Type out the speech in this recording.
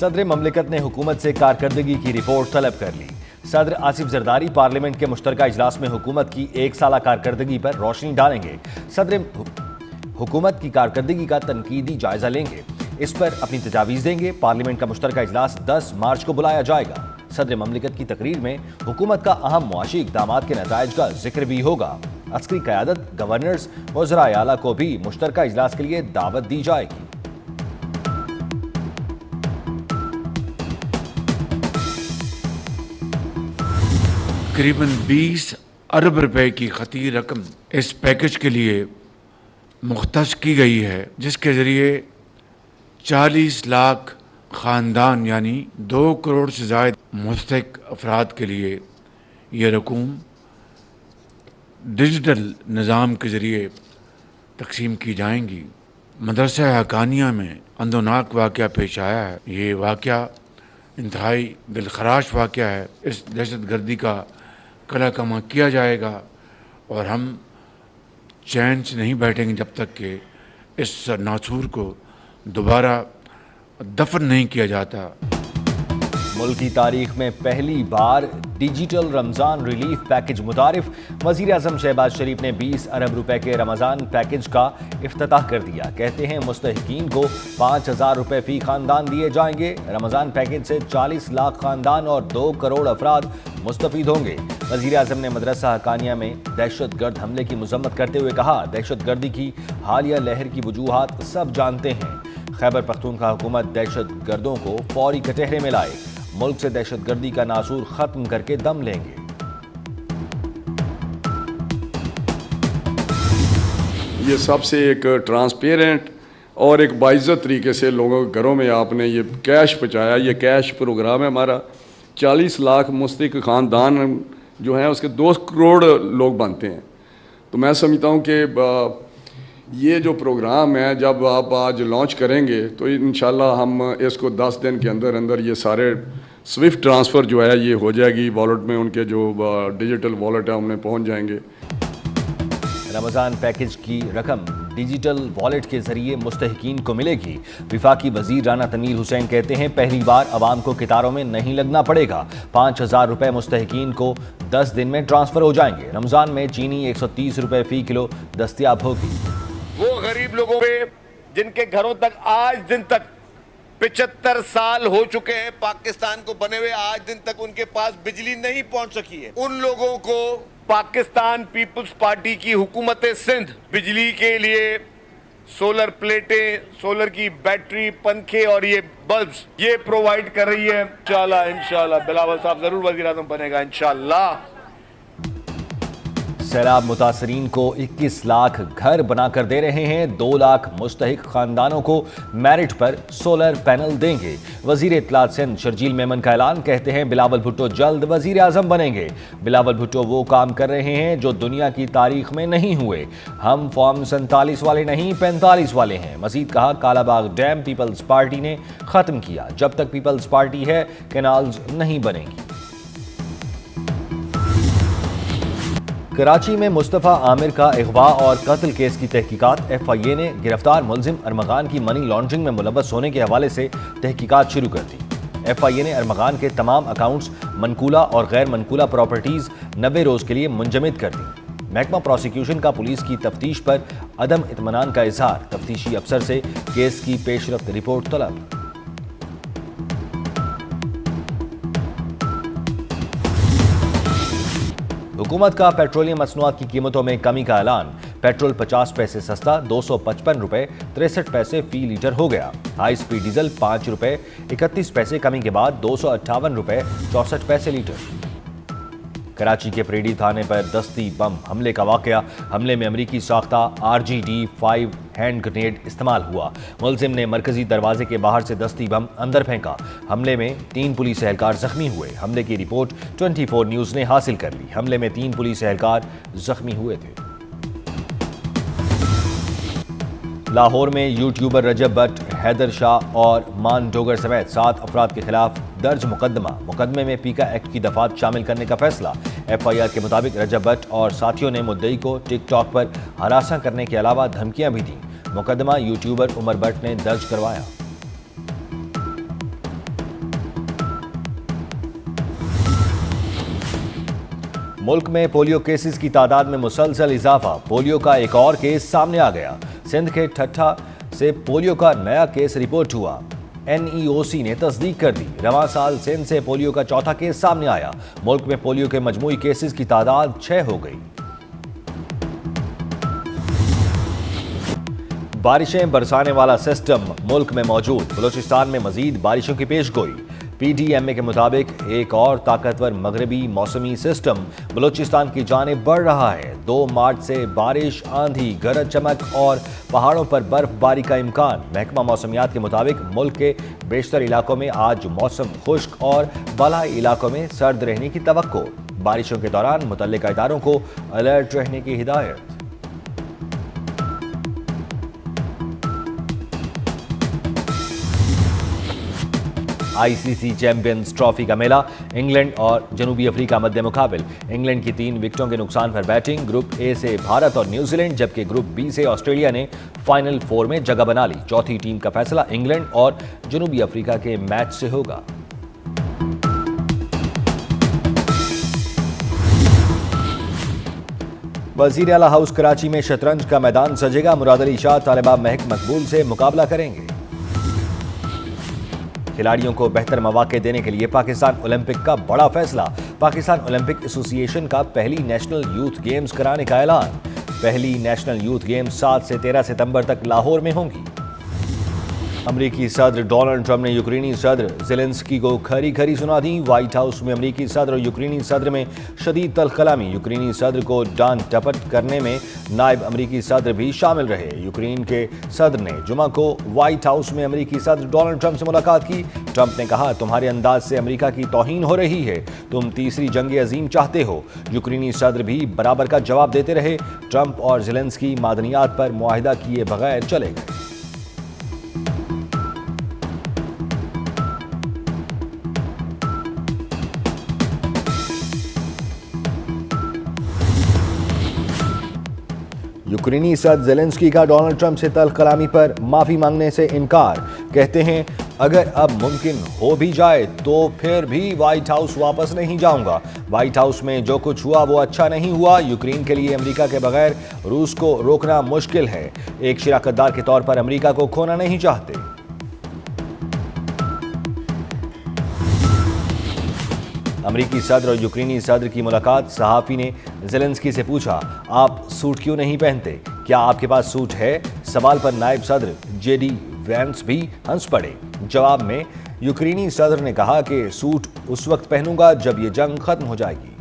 सदर ममलिकत ने हुकूमत से कारकर्दगी की रिपोर्ट तलब कर ली। सदर आसिफ जरदारी पार्लियामेंट के मुश्तरका इजलास में हुकूमत की एक साला कारकर्दगी पर रोशनी डालेंगे। सदर हुकूमत की कारकर्दगी का तनकीदी जायजा लेंगे, इस पर अपनी तजावीज़ देंगे। पार्लियामेंट का मुश्तरका इजलास 10 मार्च को बुलाया जाएगा। सदर ममलिकत की तकरीर में हुकूमत का अहम मुआशी इक़दामात के नताइज का जिक्र भी होगा। अस्करी क़यादत, गवर्नर्स, वज़राए आला को भी मुश्तरका इजलास के लिए दावत दी जाएगी। तकरीबन 20 अरब रुपए की खती रकम इस पैकेज के लिए मुख्तस की गई है, जिसके ज़रिए 40 लाख ख़ानदान यानी 2 करोड़ से ज़ायद मुस्तहिक़ अफराद के लिए ये रकूम डिजिटल निज़ाम के ज़रिए तकसीम की जाएंगी। मदरसा हक़ानिया में अंदोनाक वाक़या पेश आया है। ये वाक़या इंतहाई दिलखराश वाक़या है। इस दहशत गर्दी का कला कमा किया जाएगा और हम चैन से नहीं बैठेंगे जब तक कि इस नासूर को दोबारा दफन नहीं किया जाता। मुल्क की तारीख में पहली बार डिजिटल रमज़ान रिलीफ पैकेज मुतारिफ। वज़ीर आज़म शहबाज शरीफ ने 20 अरब रुपए के रमज़ान पैकेज का इफ्तिताह कर दिया। कहते हैं मुस्तहिकीन को 5,000 रुपए फ़ी ख़ानदान दिए जाएंगे। रमज़ान पैकेज से 40 लाख ख़ानदान और 2 करोड़ अफराद मुस्तफ़ीद होंगे। वज़ीर आज़म ने मदरसा हक़ानिया में दहशत गर्द हमले की मज़म्मत करते हुए कहा, दहशत गर्दी की हालिया लहर की वजूहात सब जानते हैं। खैबर पख्तूनख्वा हुकूमत दहशत गर्दों को फौरी कटहरे में लाए। मुल्क से दहशत गर्दी का नासूर खत्म करके दम लेंगे। ये सबसे एक ट्रांसपेरेंट और एक बाइज़्ज़त तरीके से लोगों के घरों में आपने ये कैश पहुँचाया। ये कैश प्रोग्राम है हमारा। 40 लाख मुस्तहिक़ ख़ानदान जो हैं उसके 2 करोड़ लोग बनते हैं। तो मैं समझता हूँ कि ये जो प्रोग्राम है जब आप आज लॉन्च करेंगे तो इंशाल्लाह हम इसको 10 दिन के अंदर अंदर ये सारे स्विफ्ट ट्रांसफ़र जो है ये हो जाएगी वॉलेट में। उनके जो डिजिटल वॉलेट है उनमें पहुंच जाएंगे। रमज़ान पैकेज की रकम डिजिटल वॉलेट के जरिए मुस्तहिकीन को मिलेगी। विफाकी वजीर राना तनवीर हुसैन कहते हैं, पहली बार आवाम को कितारों में नहीं लगना पड़ेगा। 5,000 रुपए मुस्तहिकीन को 10 दिन में ट्रांसफ़र हो जाएंगे। रमज़ान में चीनी 130 रुपए फ़ी किलो दस्तियाब होगी। वो गरीब लोगों पे जिनके घरों तक आज दिन तक 75 साल हो चुके हैं पाकिस्तान को बने हुए, आज दिन तक उनके पास बिजली नहीं पहुंच सकी है, उन लोगों को पाकिस्तान पीपुल्स पार्टी की हुकूमत सिंध बिजली के लिए सोलर प्लेटें, सोलर की बैटरी, पंखे और ये बल्ब्स ये प्रोवाइड कर रही है। इंशाल्लाह बिलावल साहब जरूर वज़ीर आज़म बनेगा इंशाल्लाह। सैलाब मुतासरीन को 21 लाख घर बनाकर दे रहे हैं। 2 लाख मुस्तहिक खानदानों को मेरिट पर सोलर पैनल देंगे। वजीर इत्तलात सिंध शर्जील मेमन का ऐलान। कहते हैं बिलावल भुट्टो जल्द वजीर आज़म बनेंगे। बिलावल भुट्टो वो काम कर रहे हैं जो दुनिया की तारीख में नहीं हुए। हम फॉर्म 47 वाले नहीं 45 वाले हैं। मजीद कहा, कालाबाग डैम पीपल्स पार्टी ने ख़त्म किया। जब तक पीपल्स पार्टी है कैनाल्स नहीं बनेंगी। कराची में मुस्तफ़ा आमिर का अगवा और कत्ल केस की तहकीकात। FIA ने गिरफ्तार मुलजिम अरमगान की मनी लॉन्ड्रिंग में मुलव्वस होने के हवाले से तहकीकात शुरू कर दी। FIA ने अरमगान के तमाम अकाउंट्स, मनकूला और गैर मनकूला प्रॉपर्टीज़ 90 रोज़ के लिए मुंजमद कर दी। महकमा प्रोसिक्यूशन का पुलिस की तफ्तीश पर अदम इत्मीनान का इजहार। तफ्तीशी अफसर से केस की पेशरफ्त रिपोर्ट तलब। हुकूमत का पेट्रोलियम मसनूआत की कीमतों में कमी का ऐलान। पेट्रोल 50 पैसे सस्ता 255 रुपए 63 पैसे फी लीटर हो गया। हाई स्पीड डीजल 5 रुपए 31 पैसे कमी के बाद 258 रुपए 64 पैसे लीटर। कराची के परेडी थाने पर दस्ती बम हमले का वाकया। हमले में अमरीकी साख्ता RGD-5 हैंड ग्रेनेड इस्तेमाल हुआ। मुलजिम ने मरकजी दरवाजे के बाहर से दस्ती बम अंदर फेंका। हमले में 3 पुलिस एहलकार जख्मी हुए। हमले की रिपोर्ट 24 न्यूज़ ने हासिल कर ली। हमले में 3 पुलिस एहलकार जख्मी हुए थे। लाहौर में यूट्यूबर रजब भट्ट, हैदर शाह और मान डोगर समेत 7 अफराद के खिलाफ दर्ज मुकदमे में पीका एक्ट की दफात शामिल करने का फैसला। FIR के मुताबिक रजब भट्ट और साथियों ने मुद्दई को टिकटॉक पर हरासा करने के अलावा धमकियां भी दी। मुकदमा यूट्यूबर उमर भट्ट ने दर्ज करवाया। मुल्क में पोलियो केसेस की तादाद में मुसलसल इजाफा। पोलियो का एक और केस सामने आ गया। सिंध के ठट्ठा से पोलियो का नया केस रिपोर्ट हुआ। NEOC ने तस्दीक कर दी। रवां साल सिंध से पोलियो का चौथा केस सामने आया। मुल्क में पोलियो के मजमूई केसेस की तादाद 6 हो गई। बारिशें बरसाने वाला सिस्टम मुल्क में मौजूद। बलूचिस्तान में मजीद बारिशों की पेशगोई। PDMA के मुताबिक एक और ताकतवर मगरबी मौसमी सिस्टम बलूचिस्तान की जानिब बढ़ रहा है। 2 मार्च से बारिश, आंधी, गरज चमक और पहाड़ों पर बर्फबारी का इम्कान। महकमा मौसमियात के मुताबिक मुल्क के बेशतर इलाकों में आज मौसम खुश्क और बालाई इलाकों में सर्द रहने की तवक्को। बारिशों के दौरान मुतल्लिका इदारों को अलर्ट रहने की हिदायत। ICC चैंपियंस ट्रॉफी का मेला। इंग्लैंड और जनूबी अफ्रीका मध्य मुकाबिल। इंग्लैंड की 3 विकेटों के नुकसान पर बैटिंग। ग्रुप ए से भारत और न्यूजीलैंड, जबकि ग्रुप बी से ऑस्ट्रेलिया ने फाइनल 4 में जगह बना ली। चौथी टीम का फैसला इंग्लैंड और जनूबी अफ्रीका के मैच से होगा। वजीर आला हाउस कराची में शतरंज का मैदान सजेगा। मुराद अली शाह तालिबा महक मकबूल से मुकाबला करेंगे। खिलाड़ियों को बेहतर मौके देने के लिए पाकिस्तान ओलंपिक का बड़ा फैसला। पाकिस्तान ओलंपिक एसोसिएशन का पहली नेशनल यूथ गेम्स कराने का ऐलान। पहली नेशनल यूथ गेम्स 7 से 13 सितंबर तक लाहौर में होंगी। अमरीकी सदर डोनाल्ड ट्रंप ने यूक्रेनी सदर ज़ेलेंस्की को खरी खरी सुना दी। व्हाइट हाउस में अमरीकी सदर और यूक्रेनी सदर में शदीद तल्ख कलामी। यूक्रेनी सदर को डांट डपट करने में नायब अमरीकी सदर भी शामिल रहे। यूक्रेन के सदर ने जुमा को व्हाइट हाउस में अमरीकी सदर डोनाल्ड ट्रंप से मुलाकात की। ट्रंप ने कहा, तुम्हारे अंदाज से अमरीका की तौहीन हो रही है। तुम तीसरी जंग अजीम चाहते हो। यूक्रेनी सदर भी बराबर का जवाब देते रहे। ट्रंप और ज़ेलेंस्की मादनियात पर मुआहिदा किए बगैर चले गए। यूक्रेनी सदर ज़ेलेंस्की का डोनाल्ड ट्रंप से तल्ख कलामी पर माफ़ी मांगने से इनकार। कहते हैं, अगर अब मुमकिन हो भी जाए तो फिर भी व्हाइट हाउस वापस नहीं जाऊंगा। व्हाइट हाउस में जो कुछ हुआ वो अच्छा नहीं हुआ। यूक्रेन के लिए अमेरिका के बगैर रूस को रोकना मुश्किल है। एक शिराकतदार के तौर पर अमेरिका को खोना नहीं चाहते। अमरीकी सदर और यूक्रेनी सदर की मुलाकात। सहाफ़ी ने ज़ेलेंस्की से पूछा, आप सूट क्यों नहीं पहनते? क्या आपके पास सूट है? सवाल पर नायब सदर JD वैंस भी हंस पड़े। जवाब में यूक्रेनी सदर ने कहा कि सूट उस वक्त पहनूंगा जब ये जंग खत्म हो जाएगी।